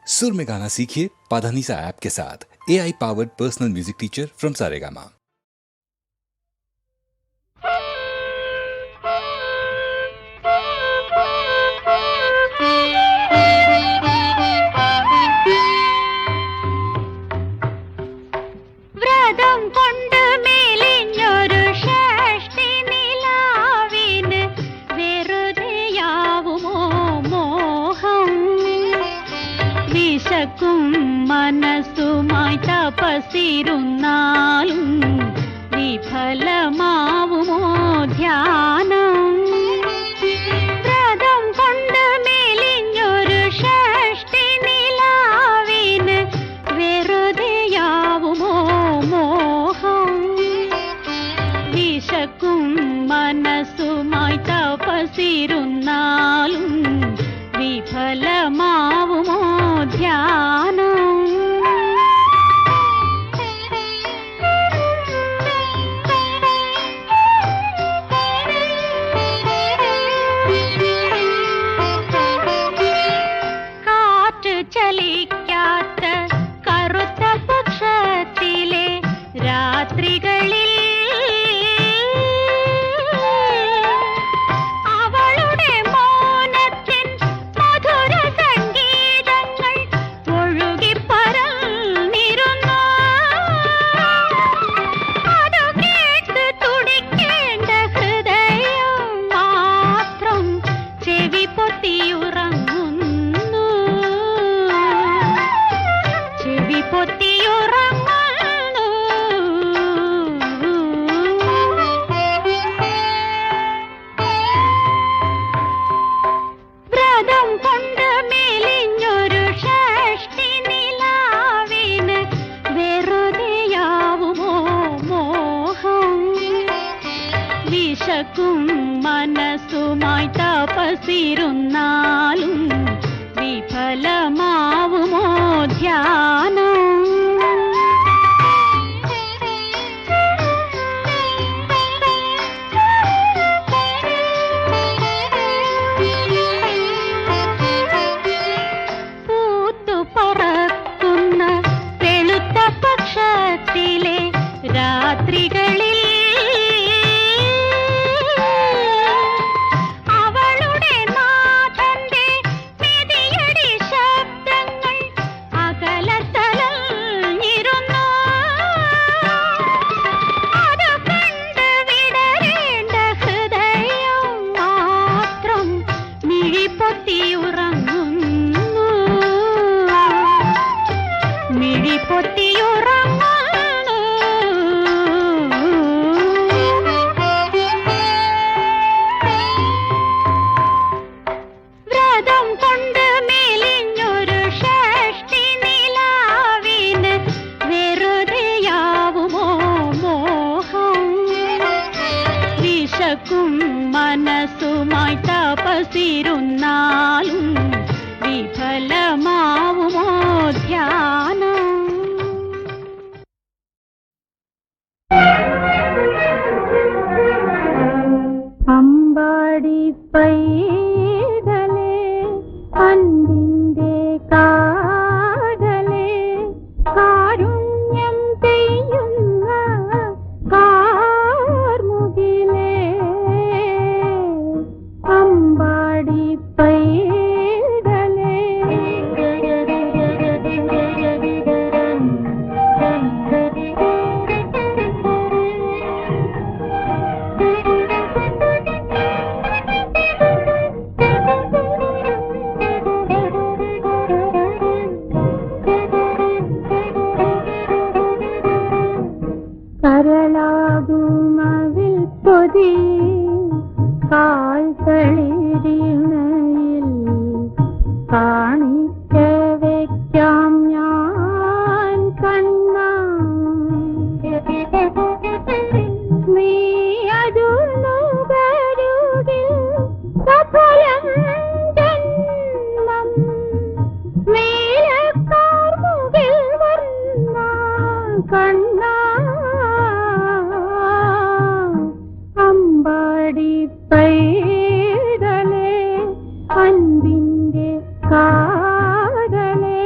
सुर में गाना सीखिए पाधानीसा ऐप के साथ। AI powered personal music teacher from Saregama. മനസ്സുമായി തപസ്സിരുന്നാലും വിഫലമാവുമോ ധ്യാനം? വ്രതം കൊണ്ട് മെലിഞ്ഞൊരു ഷഷ്ഠി നിലാവിന് വെറുതെയാവുമോ മോഹം? വിശക്കും മനസ്സുമായി തപസ്സിരുന്നാലും വിഫലമാവുമോ ധ്യാനം? ചലിക്കാത്ത കറുത്ത പക്ഷത്തിലെ രാത്രികളിൽ അവളുടെ മൗനത്തിൻ മധുര സംഗീതങ്ങൾ ഒഴുകിപ്പരന്നിരുന്നു. അത് കേട്ട് തുടിക്കേണ്ട ഹൃദയം മാത്രം ചെവി പൊത്തിയുറങ്ങുന്നു. വ്രതം കൊണ്ട് മെലിഞ്ഞൊരു ഷഷ്ഠി നിലാവിന് വെറുതെയാവുമോ മോഹം? വിശക്കും മനസ്സുമായി തപസ്സിരുന്നാലും വിഫലമാവുമോ ധ്യാനം? പറക്കുന്ന വെളുത്ത പക്ഷത്തിലെ രാത്രികളിൽ അവളുടെ നാഥന്റെ മെതിയടി ശബ്ദങ്ങൾ അകലത്തലഞ്ഞിരുന്നു. അത് കണ്ട് വിടരേണ്ട ഹൃദയം മാത്രം മിഴിപ്പൊത്തിയുറങ്ങുന്നു. വ്രതം കൊണ്ട് മെലിഞ്ഞൊരു ഷഷ്ഠി നിലാവിന് വെറുതെയാവുമോ മോഹം? വിശക്കും മനസ്സുമായി തപസ്സിരുന്നാലും വിഫലമാവുമോ ധ്യാനം? അമ്പാടി പൈതലേ അൻപിന്റെ കാതലേ കാരുണ്യം പെയ്യുന്ന കാർമുകിലേ അമ്പാടി പൈതലേ കരളാകുമവിൽ പൊതി കാൽത്തളിരിണയിൽ കാണിക്ക വയ്ക്കാം ഞാൻ കണ്ണ. നീ അതുകരുകിൽ സഫലം ജന്മം നീലക്കാർമുകിൽ വർണ്ണ കണ്ണ. അമ്പാടി പൈതലേ അൻപിന്റെ കാതലേ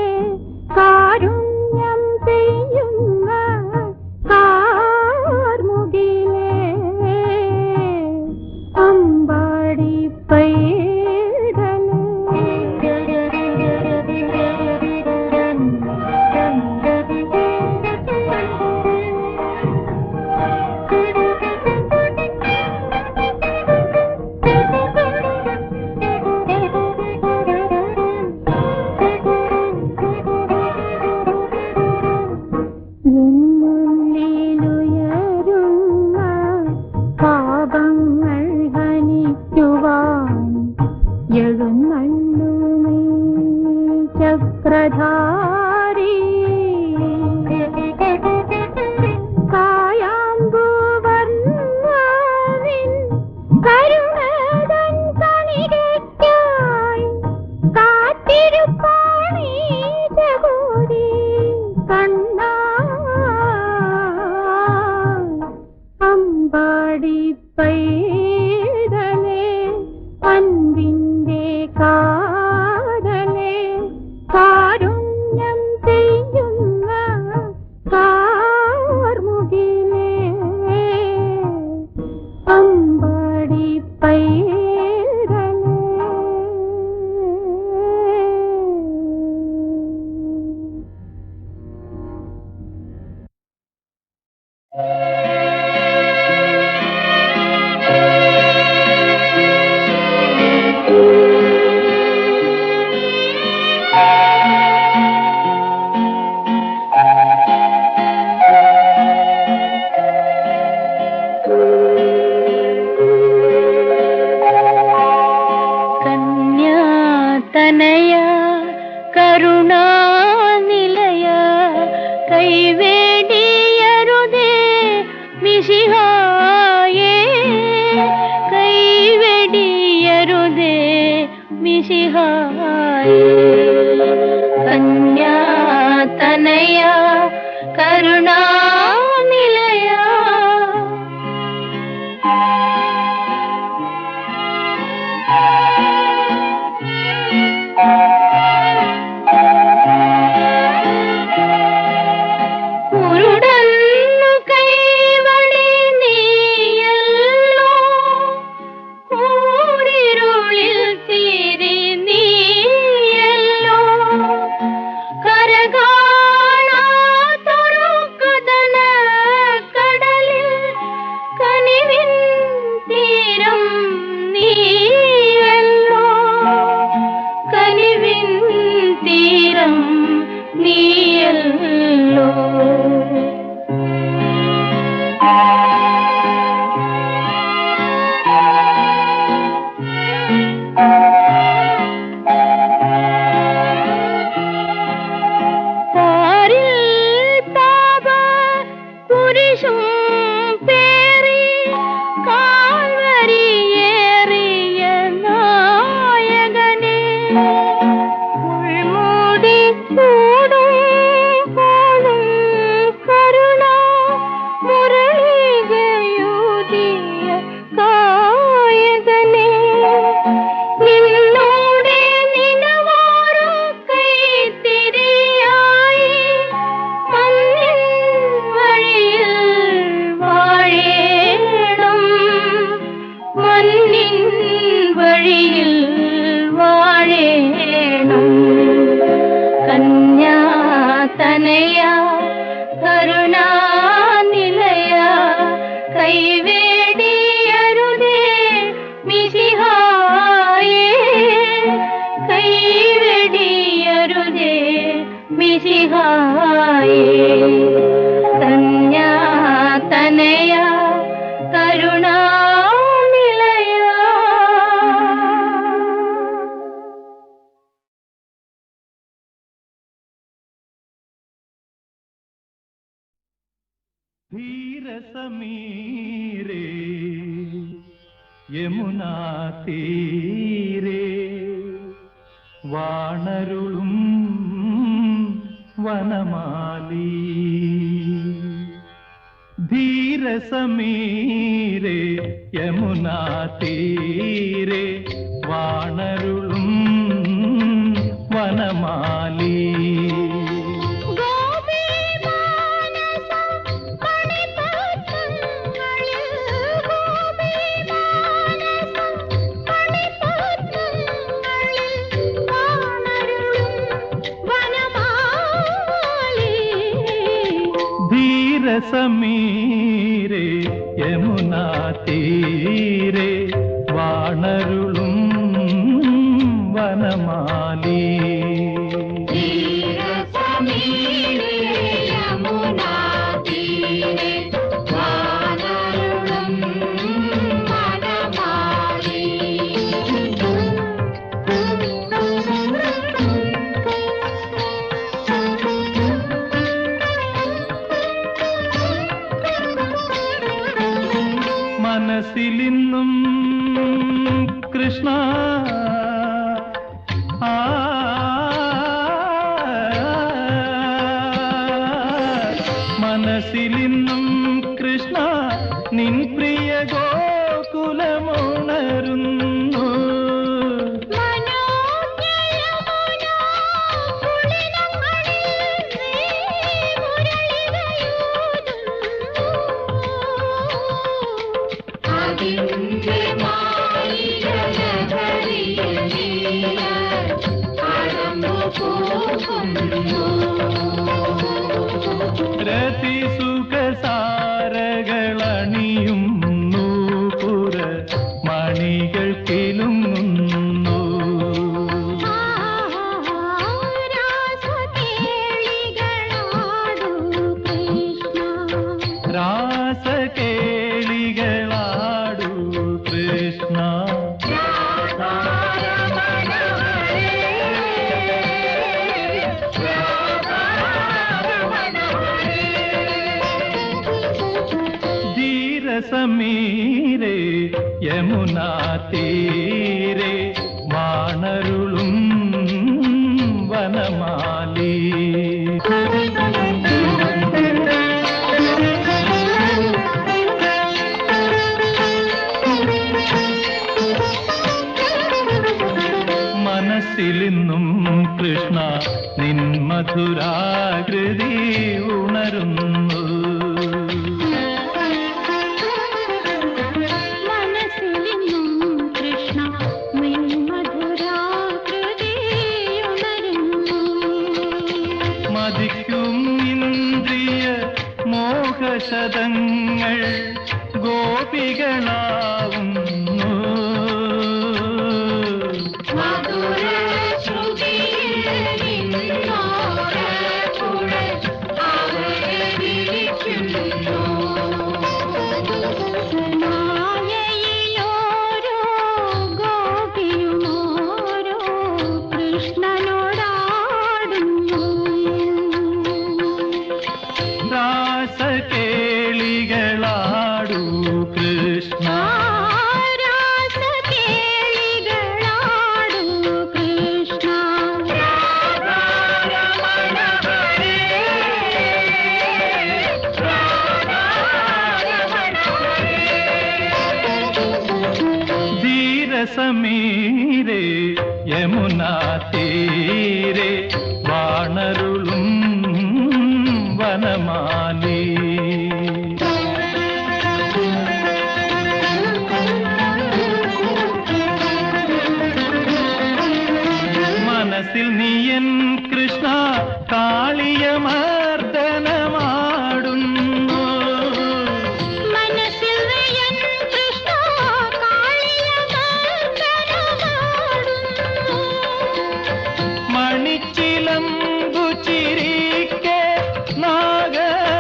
ചക്രധാരി കായാമ്പൂവർണ്ണനിൻ കരുണതൻ കണികയ്ക്കായി കാത്തിരുപ്പാണീ ജഗോരി കണ്ണാ അമ്പാടി പൈതലേ അൻപിന്റെ കാതലേ കാരുണ്യം ചെയ്യുന്ന കാർമുകിലേ അമ്പാടി പൈതലേ കന്യാതനയ കരുണാനിലയ കൈവേടിയരുതേ മിശിഹായേ കൈവേടിയരുതേ മിശിഹായേ കന്യാതനയ കരുണാനിലയ ഉരുടന്നു കൈവളി നീയല്ലോ കൂരിരുളിൽ തിരി നീയല്ലോ കരകാണാത്തൊരു കടന കടലിൽ കനിവിൻ തീരം നീയല്ലോ കനിവിൻ തീരം നീയല്ലോ പാരിൽ താപ കുരിശും പേറി കാൽവരിയേറിയ നായകനെ ഉൾമൂടി ചൂടും പാടും കരുണ മുരളികയൂതിയ കായകനെ നിന്നോടെ നിനവാരോ കൈത്തിരിയായി മണ്ണിൻ വഴിയിൽ വാഴേണം മണ്ണിൻ വഴിയിൽ വാഴേണം കന്യാതനയ കരുണാനിലയ കൈവേടിയരുതേ മിശിഹായേ കൈവേടിയരുതേ മിശിഹായേ കന്യാതനയ കരുണാനിലയ ധീരസമീരേ യമുനാ തീരേ വാണരുളും വനമാലി ധീരസമീരേ യമുനാ തീരേ വാണരുളും വനമാലി ധീരസമീരേ യമുനാ തീരേ വാണരുളും വനമാലി മനസ്സിലിന്നും കൃഷ്ണ നിൻ പ്രിയ ഗോകുലമുണരുന്നു. രതി സുഖസാരകളണിയുന്നു, പുര മണികൾ കിലുങ്ങുന്നു. രാസകേളികളാടു കൃഷ്ണ. സമീരേ യമുനാ തീരെ വാണരുളും വനമാലി. മനസ്സിലിന്നും കൃഷ്ണ നിൻ മധുരാകൃതി ഉണരുന്നു. മതിക്കും ഇന്ദ്രിയ മോഹശതങ്ങൾ ഗോപികളാവുന്നു. രാസകേളികളാടു കൃഷ്ണ. ധീരസമീരേ യമുനാ തീരെ വാണരുളും വനമാലി. മനസ്സിൽ നീയൻ കൃഷ്ണ കാളിയമർദ്ദനമാടുന്നു. മണിച്ചിലമ്പു ചിരിക്കെ നാഗഫണങ്ങളിലാടുന്നു.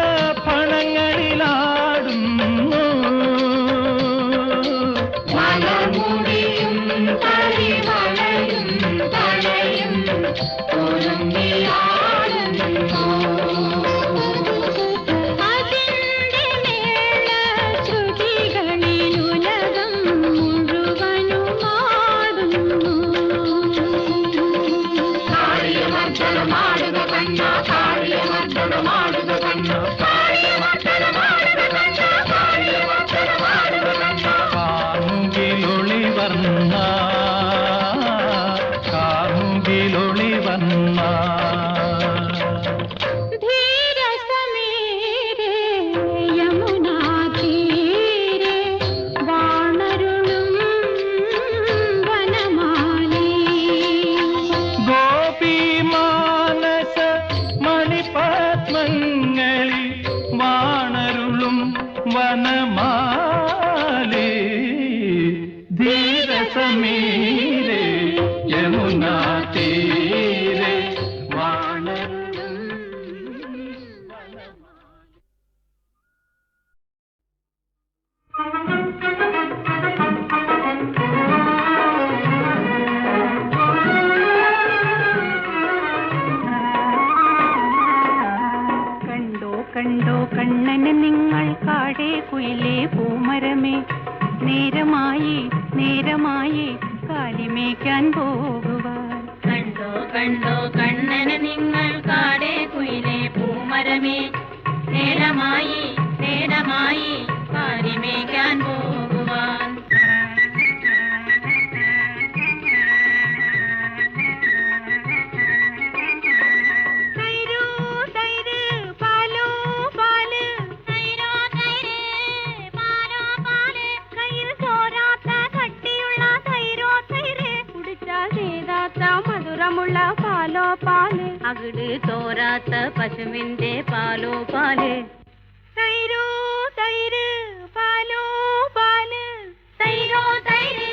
കാർമുകിലൊളി വന്ന ധീരസമീരേ യമുനാ തീരെ വാണരുളും വനമാലി. ഗോപി മാനസ മണിപത്മങ്ങളിൽ വാണരുളും വനമാലി. ധീരസമീരേ യമുനാ തീരെ വാണരുളും കണ്ടോ കണ്ടോ കണ്ണന് നിങ്ങൾ കാടേ കുയിലേ പൂമരമേ, നേരമായി നേരമായി കാലിമേക്കാൻ പോകുവാൻ. കണ്ടോ കണ്ടോ കണ്ണന് നിങ്ങൾ കാടേ കുയിലേ പൂമരമേ, നേരമായി നേരമായി നേരമായി കാലിമേക്കാൻ പോകുവാൻ. മധുരമുള്ള പാലോ പാല്, അകിട് തോരാത്ത പശുവിന്റെ പാലോ പാല്. തൈരോ തൈര് പാലോ പാല്, തൈരോ തൈര്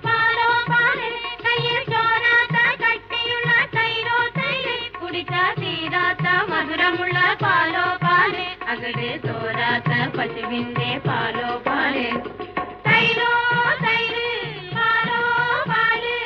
പാലോ പാല്, കയ്യിൽ ചോരാത്ത കട്ടിയുള്ള തൈരോ തൈര്, കുടിച്ചാ തീരാത്ത മധുരമുള്ള പാലോ പാല്, അകിട് തോരാത്ത പശുവിന്റെ പാലോ പാല്. തൈരോ തൈര് പാലോ പാല്.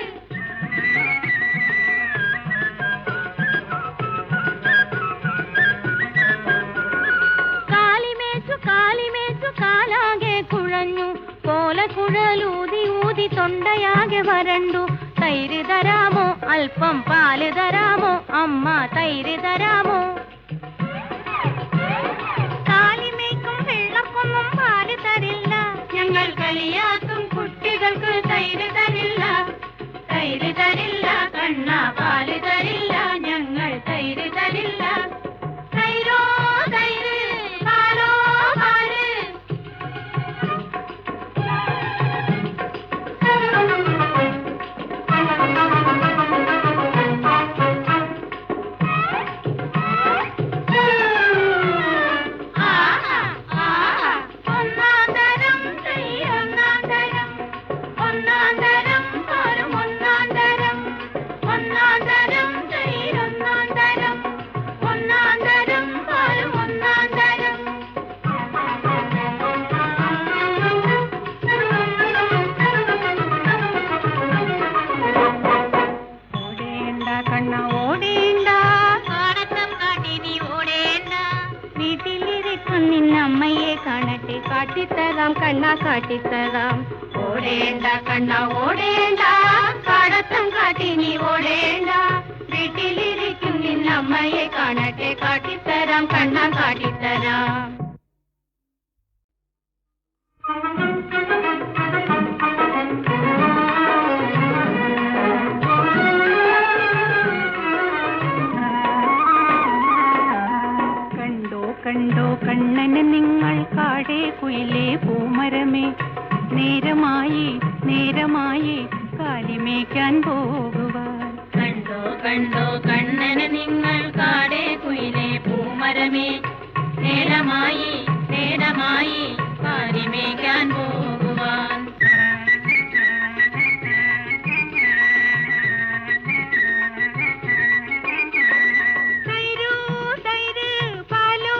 കാലിമേച്ചു കാലാകെ കുഴഞ്ഞു, കോലക്കുഴലൂതി ഊതി തൊണ്ടയാകെ വരണ്ടു. തൈര് തരാമോ, അല്പം പാല് തരാമോ, അമ്മ തൈര് തരാമോ? കാലിമേക്കും വെള്ളക്കൊന്നും പാല് തരില്ല, ഞങ്ങൾ കളിയാക്കും കുട്ടികൾക്ക് തൈര് തരില്ല. തൈര് തരില്ല കണ്ണ, പാല് തരില്ല, ഞങ്ങൾ തൈര് തരില്ല. തൈരോ തൈര് പാലോ പാല്. ഒന്നാം തരം തൈര്, ഒന്നാം തരം, ഒന്നാം തരം പാലും ഒന്നാം തരം, ഒന്നാം തരം തൈര്, ഒന്നാം തരം, ഒന്നാം തരം പാലും ഒന്നാം തരം. ഓടേണ്ട കണ്ണ ഓടേണ്ട, കാടത്തം കാട്ടി നീ ഓടേണ്ട, വീട്ടിലിരിക്കും നിന്നമ്മയെ കാണട്ടെ കാട്ടിത്തരാം കണ്ണ കാട്ടിത്തരാം. ഓടേണ്ട കണ്ണ ഓടേണ്ട, കാടത്തം കാട്ടി നീ ഓടേണ്ട, വീട്ടിലിരിക്കും നിന്നമ്മയെ കാണട്ടെ കാട്ടിത്തരാം കണ്ണ കാട്ടിത്തരാം. കണ്ടോ കണ്ടോ കണ്ണന് നിങ്ങൾ കാടേ കുയിലേ പൂമരമേ, നേരമായി നേരമായി കാലിമേക്കാൻ പോകുവാൻ. കണ്ടോ കണ്ടോ കണ്ണന് നിങ്ങൾ കാടേ കുയിലേ പൂമരമേ, നേരമായി നേരമായി കാലിമേക്കാൻ പോകുവാൻ. തൈരോ തൈര് പാലോ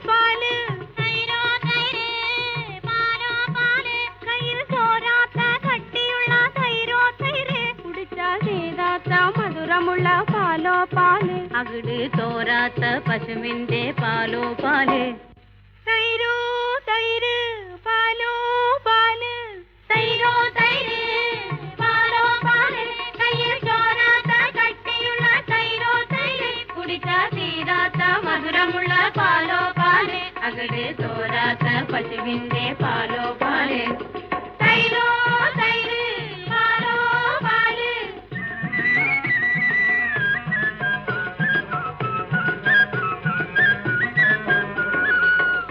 പാല്, തൈരോ തൈര് പാലോ പാല്, കയ്യിൽ ചോരാത്ത കട്ടിയുള്ള തൈരോ തൈര്, കുടിച്ചാ തീരാത്ത മധുരമുള്ള പാലോ പാല്, അകിട് തോരാത്ത പശുവിന്റെ പാലോ പാല്. തൈരോ തൈര് പാലോ പാല്, തൈരോ തൈര് പാലോ പാല്, കയ്യിൽ ചോരാത്ത കട്ടിയുള്ള തൈരോ തൈര്, കുടിച്ചാ തീരാത്ത മധുരമുള്ള പാലോ പാല്, അകിട് തോരാത്ത പശുവിന്റെ പാലോ പാല്. തൈരോ തൈര് പാലോ പാല്.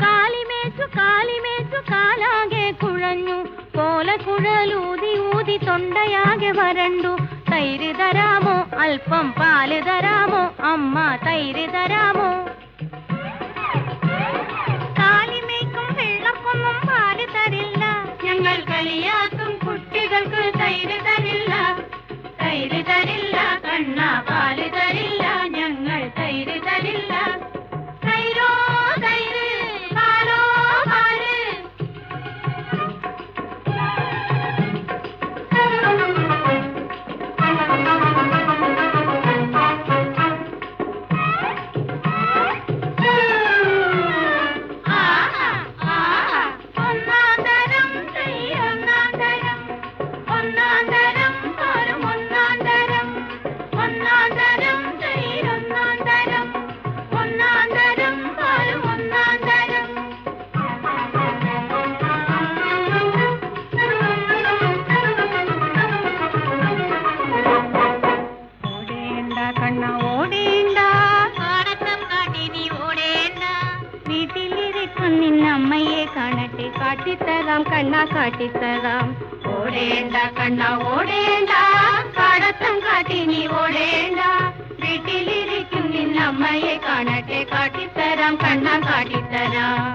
കാലിമേച്ചു കാലാകെ കുഴഞ്ഞു, കോലക്കുഴലൂതി ഊതി തൊണ്ടയാകെ വരണ്ടു. തൈര് തരാമോ, അല്പം പാല് തരാമോ, അമ്മ തൈര് തരാമോ? കാലിമേക്കും വെള്ളക്കൊന്നും പാല് തരില്ല, ഞങ്ങൾ കളിയാക്കും കുട്ടികൾക്ക് തൈര് തരില്ല. തൈര് തരില്ല കണ്ണ, പാല് തരില്ല, ഞങ്ങൾ തൈര് തരില്ല. തൈരോ തൈര് പാലോ പാല്. ഒന്നാം തരം തൈര്, ഒന്നാം തരം, ഒന്നാം തരം കാട്ടിത്തരാം കണ്ണാ കാട്ടിത്തരാം. ഓടേണ്ട കണ്ണ ഓടേണ്ട, കാടത്തം കാട്ടി നീ ഓടേണ്ട. വീട്ടിലിരിക്കും നിന്നമ്മയെ കാണട്ടെ, കാട്ടിത്തരാം കണ്ണാ കാട്ടിത്തരാം.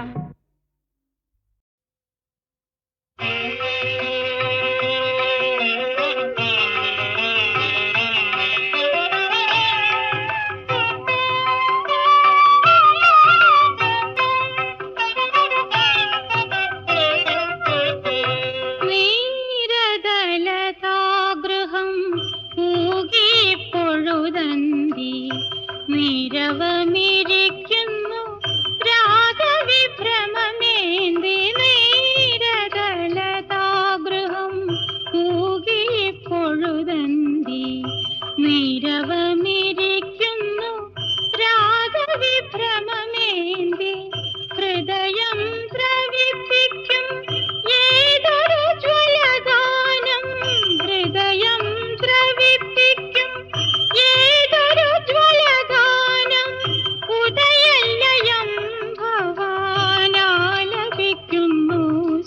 നീരവമിരിക്കുന്നു രാഗവിഭ്രമമേന്തി നീരതലതാഗൃഹം പൂകി പൊഴുതന്തി. നീരവമിരിക്കുന്നു രാഗവിഭ്രമമേന്തി. ഹൃദയം ദ്രവിപ്പിക്കും ഏതൊരു ജ്വലഗാനം, ഹൃദയം ദ്രവിപ്പിക്കും ഏതൊരു ജ്വലഗാനം. ഉദയലയം ഭവാനാലപിക്കുന്നു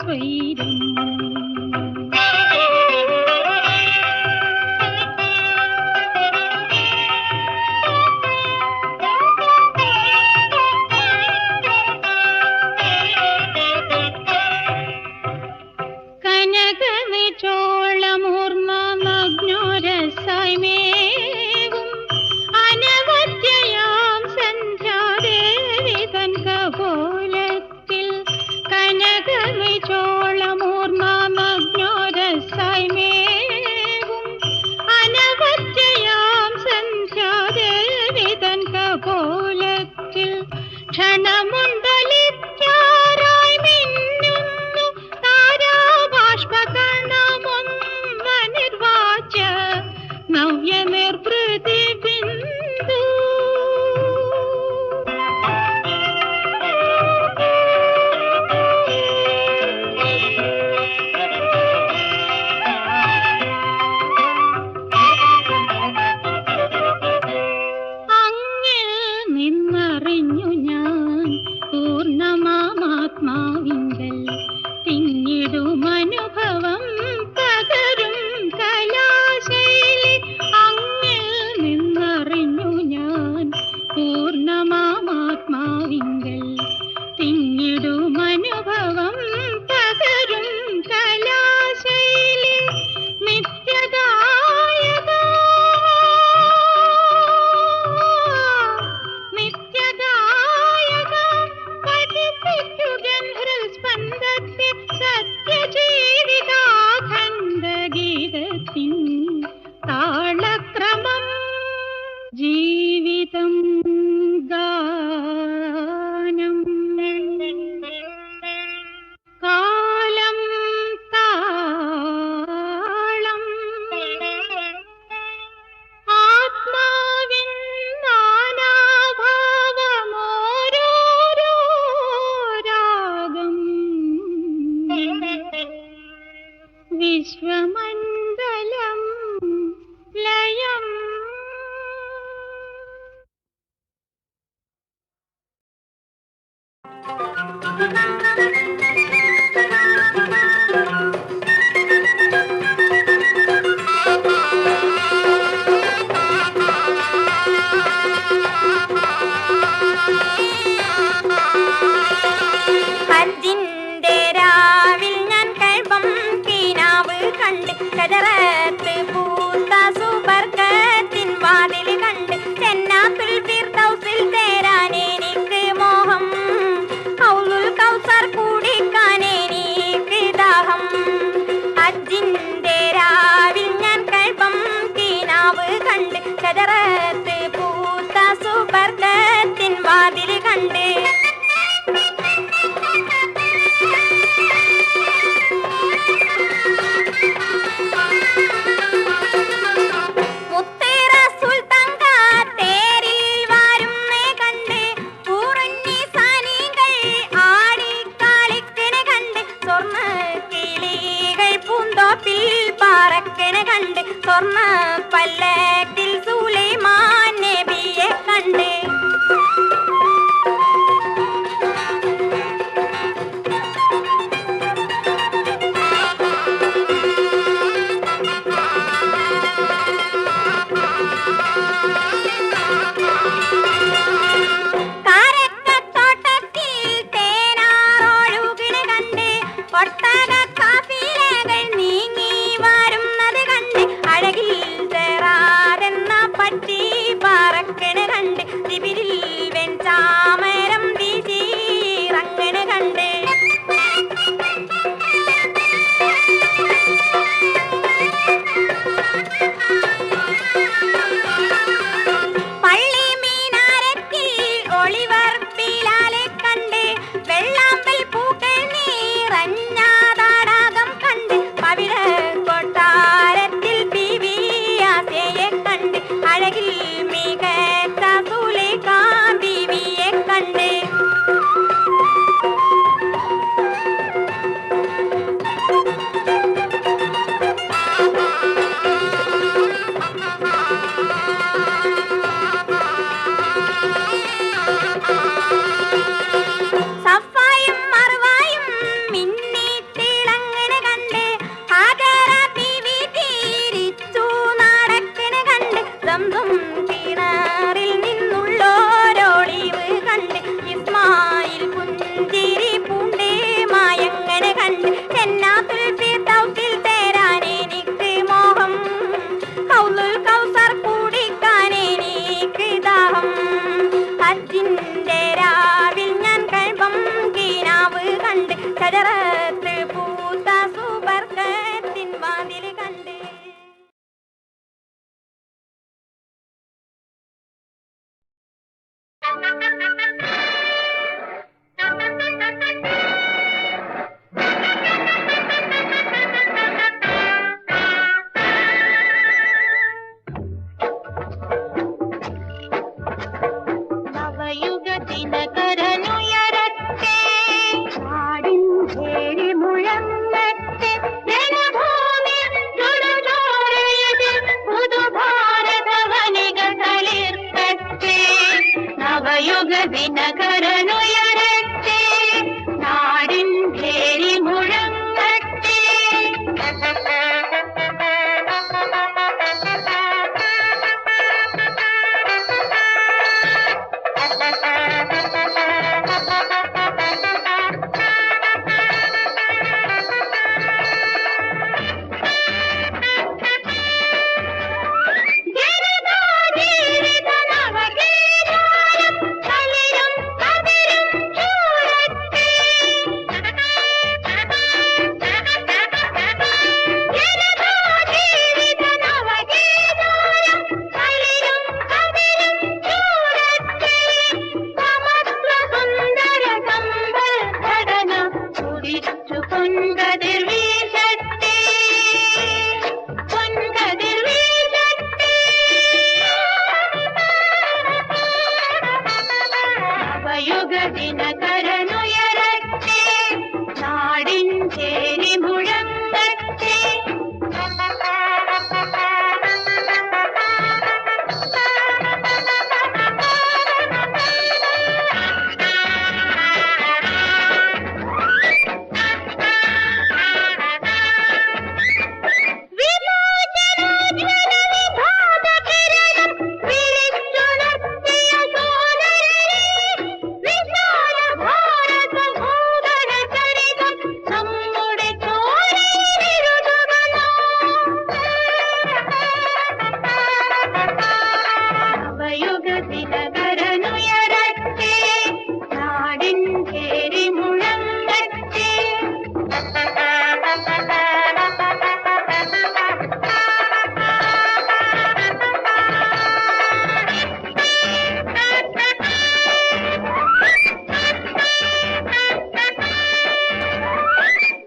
സ്വൈരം. കനകവിചോളമൂർന്ന നഗ്നോരസമേവും അനവദ്യയാം സന്ധ്യാദേവി തൻ കപോലത്തിൽ. കനകവിചോളമൂർന്ന നഗ്നോരസമേവും അനവദ്യയാം സന്ധ്യാദേവി തൻ കപോലത്തിൽ. ക്ഷണമുണ്ടലിത്യാറായി മിന്നുന്നു താരാബാഷ്പകണമൊന്നനിർവാച്യ നവ്യനിർവൃതി ബിന്ദു. അങ്ങിൽ നിന്നറിഞ്ഞു ഞാൻ പൂർണ്ണമാത്മാവിങ്കൽ തിങ്ങിടുമനുഭവം പകരും കലാശൈലി. അങ്ങിൽ നിന്നറിഞ്ഞു ഞാൻ പൂർണ്ണമാത്മാവിങ്കൽ തിങ്ങിടുമനുഭവം പകരും കലാശൈലി. നിത്യഗായക നിത്യഗായക പഠിപ്പിക്കുകൻ ഹൃസ്പന്ദത്തെ സത്യജീവിതാഖണ്ഡഗീതത്തിൻ താളക്രമം. ജീവിതം ഗാനം, കാലം താളം. ആത്മാവിൻ നാനാഭാവമോരോരോ രാഗം. വിശ്വമണ്ഡലം ലയം. ഹജ്ജിന്റെ രാവിൽ ഞാൻ കൽബം കീനാവ് കണ്ട്, ഷജറത്ത് പൂത്ത സുബർക്കത്തിൻ വാതിൽ കണ്ട്. ജന്നാത്തുൽ ഫിർദൗസിൽ ചേരാൻ എനിക്ക് മോഹം, ഹൗലുൽ കൗസർ ഹജ്ജിന്റെ രാവിൽ ഞാൻ കൽബം കീനാവ് കണ്ട് ഷജറത്ത് പൂത്ത സുബർക്കത്തിൻ വാതിൽ കണ്ട്. നവയുഗ ദിനകരനുയരട്ടെ, നാടിൻ പേരി മുഴങ്ങട്ടെ, ജനഭൂമി ചുടുചോരയതിൽ പുതുഭാരത വനിക തളിർക്കട്ടെ. നവയുഗ ദിനകരനുയരട്ടെ, നാടിൻ പേരി മുഴങ്ങട്ടെ. ജനതാജീവിത നവഗീതാരം തളിരും കതിരും ചൂടട്ടെ. ജനതാജീവിത നവഗീതാരം തളിരും കതിരും ചൂടട്ടെ. സമസ്ത സുന്ദര സമ്പൽ ഘടന കുടിച്ചു പൊൻകതിർ വീശട്ടെ, പൊൻകതിർ വീശട്ടെ. നവയുഗ ദിനകരനുയരട്ടെ, നാടിൻ ചേരി മുഴങ്ങട്ടെ. വിമോചനോജ്വല വിഭാതകിരണം വിളിച്ചുണർത്തിയ സോദരരെ, വിശാല ഭാരത ഭൂതല ചരിതം നമ്മുടെ ചോരയിലെഴുതുക നാം. നവയുഗ ദിനകരനുയരട്ടെ, നാടിൻ പേരി മുഴങ്ങട്ടെ.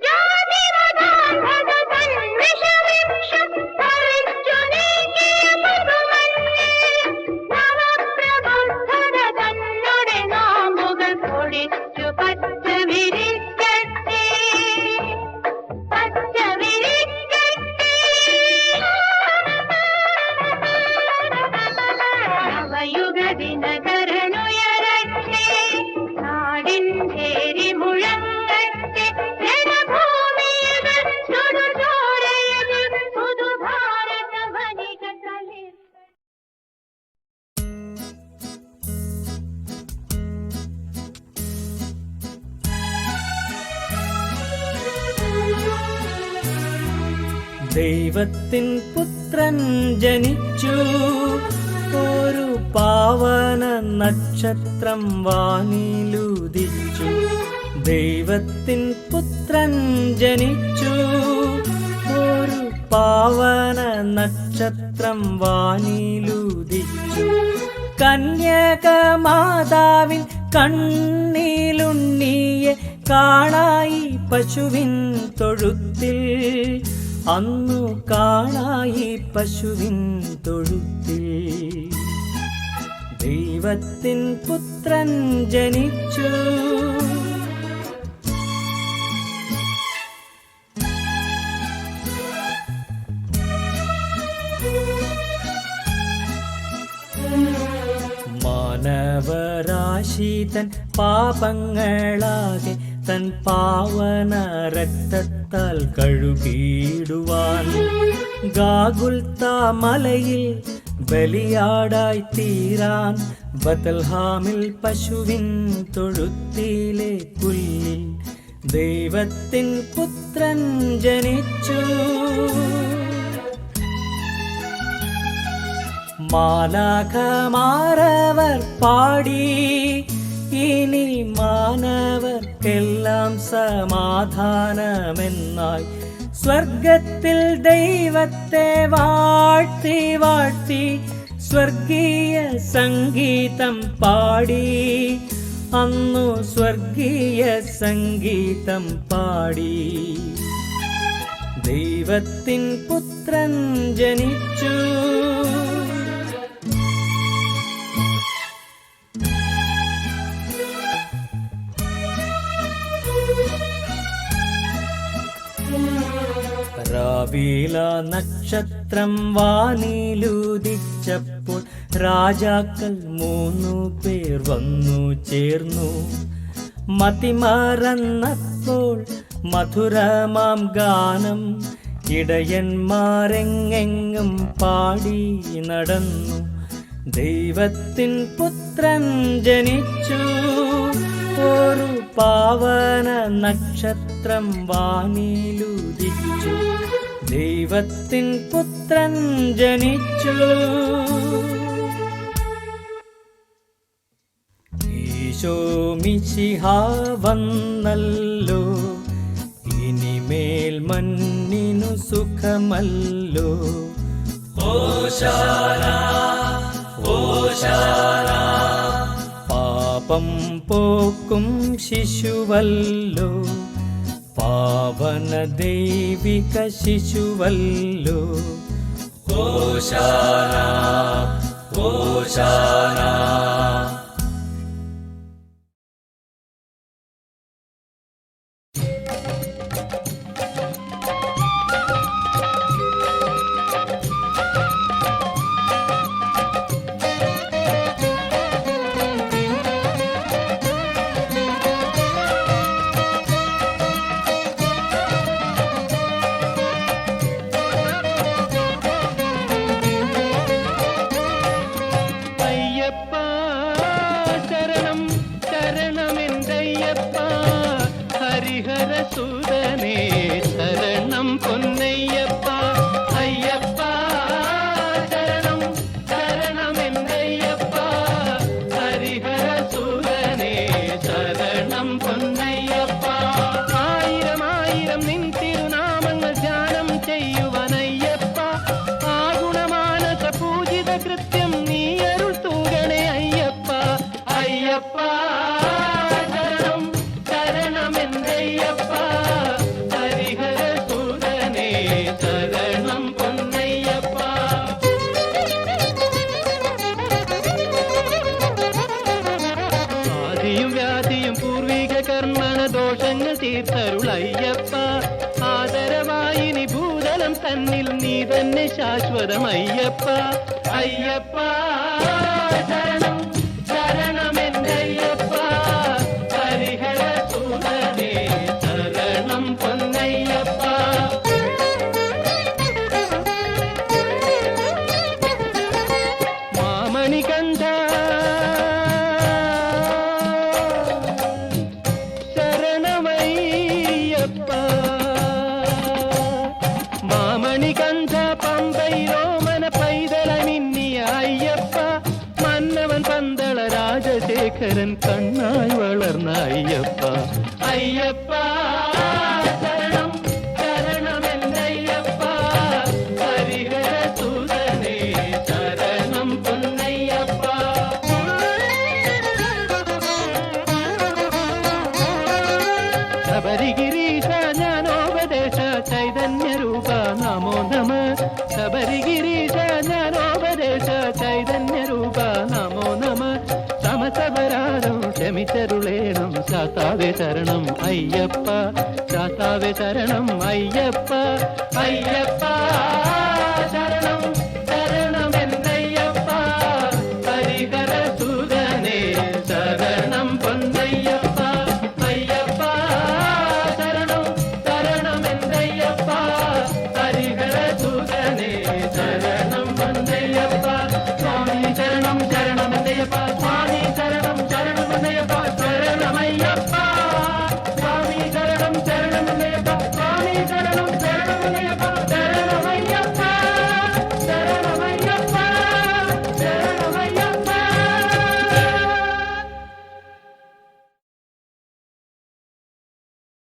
ജാതിമതാന്ധത സന്മിശ്രവിംശം പറിച്ചു നീക്കിയ പുതുമണ്ണിൽ നവപ്രബുദ്ധത തന്നുടെ നാമ്പുകൾ പൊടിച്ചു പച്ച വിരിക്കട്ടെ, പച്ച വിരിക്കട്ടെ. നവയുഗ ദിനകരനുയരട്ടെ, നാടിൻ പേരി മുഴങ്ങട്ടെ, ജനഭൂമിയിൽ ചുടുചോരയതിൽ പുതുഭാരത വനിക തളിർക്കട്ടെ. ദൈവത്തിൻ പുത്രൻ ജനിച്ചു, ഒരു പാവന നക്ഷത്രം വാനിലുദിച്ചു. ദൈവത്തിൻ പുത്രൻ ജനിച്ചു, ഒരു പാവന നക്ഷത്രം വാനിലുദിച്ചു. കന്യകമാതാവിൻ കണ്ണിലുണ്ണിയെ കാണായി പശുവിൻ തൊഴുത്തിൽ, അന്നു കാണായി പശുവിൻ തൊഴുത്തിൽ. ദൈവത്തിൻ പുത്രൻ ജനിച്ചു. മാനവരാശി തൻ പാപങ്ങളാകെ തൻ പാവന രക്തത്താൽ കഴുകിയിടുവാൻ ഗാഗുൽത്ത മലയിൽ ബലിയാടായി തീരാൻ ബത്ലഹേമിൽ പശുവിൻ തൊഴുത്തിലെ പുല്ലിൽ ദൈവത്തിൻ പുത്രൻ ജനിച്ചു. മാലാഖമാരവർ പാടി, ഇനി മാനവർക്കെല്ലാം സമാധാനമെന്നായി. സ്വർഗത്തിൽ ദൈവത്തെ വാഴ്ത്തി വാഴ്ത്തി സ്വർഗീയ സംഗീതം പാടി, അന്നു സ്വർഗീയ സംഗീതം പാടി. ദൈവത്തിൻ പുത്രൻ ജനിച്ചു, രാവില നക്ഷത്രം വാനിലുദിച്ചപ്പോൾ രാജാക്കൾ 3 പേർ വന്നു ചേർന്നു. മതിമറന്നപ്പോൾ മധുരമാം ഗാനം ഇടയന്മാരെങ്ങെങ്ങും പാടി നടന്നു. ദൈവത്തിൻ പുത്രൻ ജനിച്ചു, ഒരു പാവന നക്ഷത്രം വാനിലുദിച്ചു. ദൈവത്തിൻ പുത്രൻ ജനിച്ചു. ഈശോ മിശിഹ വന്നല്ലോ, ഇനിമേൽ മണ്ണിനു സുഖമല്ലോ. ഹോശാന ഹോശാന, പാപം പോക്കും ശിശുവല്ലോ, പാവന ദൈവിക ശിശുവല്ലോ. ഹോശാന ഹോശാന. ഹരിഹരസുതനേ ശരണം പൊന്നയ്യപ്പ. അയ്യപ്പ ശരണം ശരണമെന്തയ്യപ്പ. ഹരിഹരസുതനേ ശരണം പൊന്നയ്യപ്പ. ആയിരം ആയിരം നിൻ തിരുനാമങ്ങൾ ധ്യാനം ചെയ്യുവനയ്യപ്പ. ആ ഗുണമാനസ പൂജിത കൃത്യം നീ അരുൾ തൂകണേ അയ്യപ്പ. അയ്യപ്പ ദോഷങ്ങൾ തീർത്തരുളയ്യപ്പ. ആദരവായിനി ഭൂതലം തന്നിൽ നീ തന്നെ ശാശ്വതമയ്യപ്പ. അയ്യപ്പ ശരണം ശരണമെന്തയ്യപ്പ. ഹരിഹരസുതനേ ശരണം പൊന്നയ്യപ്പ. മാമണികണ്ഠ മണികണ്ഠ പമ്പയിലോമന പൈതളമിന്നിയ അയ്യപ്പ. മന്നവൻ പന്തള രാജശേഖരൻ കണ്ണായി വളർന്ന അയ്യപ്പ. അയ്യപ്പ ശരണം ശരണമെന്തയ്യപ്പ. ഹരിഹരസുതനേ ശരണം പൊന്നയ്യപ്പ. ശബരിഗിരീശ ജ്ഞാനോപദേശ ചൈതന്യരൂപ നമോ നമ. ശബരിഗിരീശ ജ്ഞാനോപദേശ ചൈതന്യരൂപ നമോ നമ. സമസപരാധം ക്ഷമിച്ചരുളേണം ശാസ്താവേ ശരണം അയ്യപ്പ. ശാസ്താവേ ശരണം അയ്യപ്പ. അയ്യപ്പ ശരണം